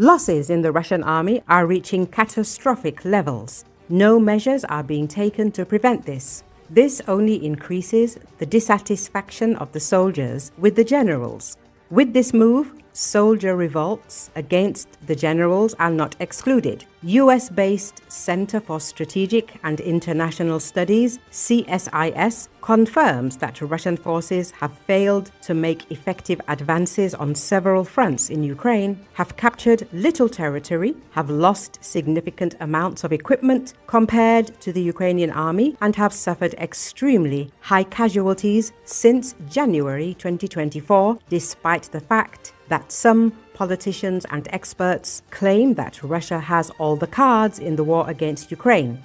Losses in the Russian army are reaching catastrophic levels. No measures are being taken to prevent this. This only increases the dissatisfaction of the soldiers with the generals. With this move, soldier revolts against the generals are not excluded. US-based Center for Strategic and International Studies, CSIS, confirms that Russian forces have failed to make effective advances on several fronts in Ukraine, have captured little territory, have lost significant amounts of equipment compared to the Ukrainian army, and have suffered extremely high casualties since January 2024, despite the fact that some politicians and experts claim that Russia has all the cards in the war against Ukraine.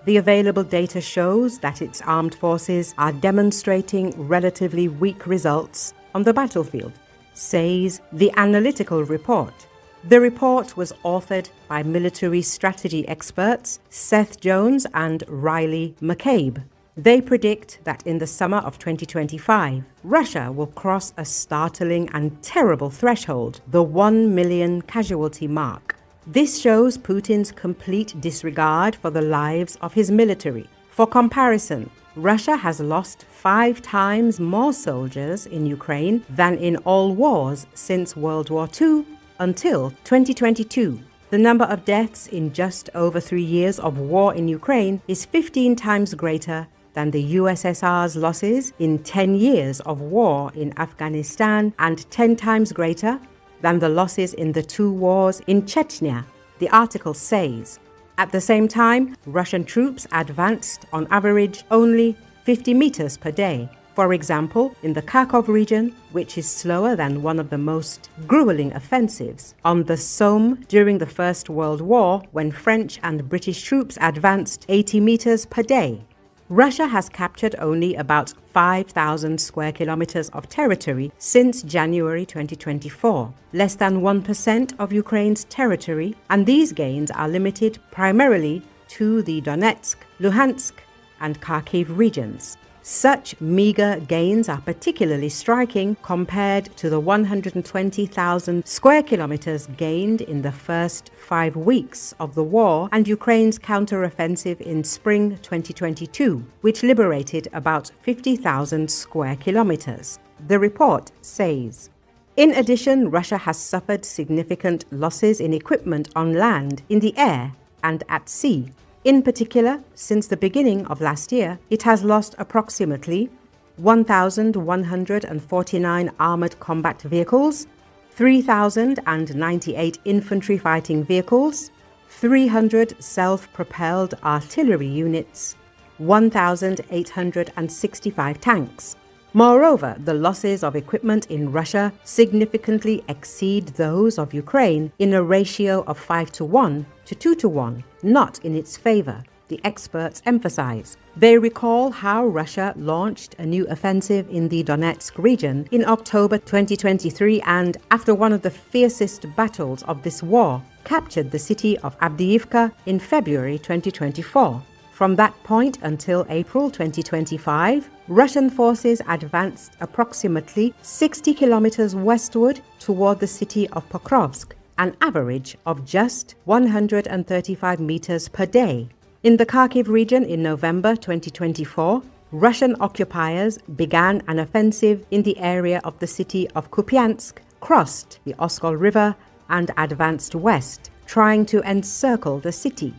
The available data shows that its armed forces are demonstrating relatively weak results on the battlefield, says the analytical report. The report was authored by military strategy experts Seth Jones and Riley McCabe. They predict that in the summer of 2025, Russia will cross a startling and terrible threshold, the 1 million casualty mark. This shows Putin's complete disregard for the lives of his military. For comparison, Russia has lost 5 times more soldiers in Ukraine than in all wars since World War II until 2022. The number of deaths in just over 3 years of war in Ukraine is 15 times greater than the USSR's losses in 10 years of war in Afghanistan and 10 times greater than the losses in the 2 wars in Chechnya, the article says. At the same time, Russian troops advanced on average only 50 meters per day. For example, in the Kharkov region, which is slower than one of the most grueling offensives on the Somme during the First World War, when French and British troops advanced 80 meters per day. Russia has captured only about 5,000 square kilometers of territory since January 2024, less than 1% of Ukraine's territory, and these gains are limited primarily to the Donetsk, Luhansk, and Kharkiv regions. Such meager gains are particularly striking compared to the 120,000 square kilometers gained in the first 5 weeks of the war and Ukraine's counteroffensive in spring 2022, which liberated about 50,000 square kilometers, the report says. In addition, Russia has suffered significant losses in equipment on land, in the air, and at sea. In particular, since the beginning of last year, it has lost approximately 1,149 armored combat vehicles, 3,098 infantry fighting vehicles, 300 self-propelled artillery units, 1,865 tanks. Moreover, the losses of equipment in Russia significantly exceed those of Ukraine in a ratio of 5-to-1 to 2-to-1, not in its favor, the experts emphasize. They recall how Russia launched a new offensive in the Donetsk region in October 2023 and, after one of the fiercest battles of this war, captured the city of Avdiivka in February 2024. From that point until April 2025, Russian forces advanced approximately 60 kilometers westward toward the city of Pokrovsk, an average of just 135 meters per day. In the Kharkiv region in November 2024, Russian occupiers began an offensive in the area of the city of Kupiansk, crossed the Oskol River, and advanced west, trying to encircle the city.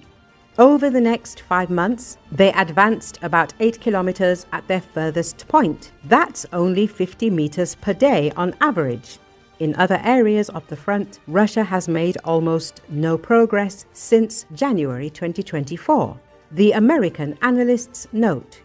Over the next 5 months, they advanced about 8 kilometers at their furthest point. That's only 50 meters per day on average. In other areas of the front, Russia has made almost no progress since January 2024. The American analysts note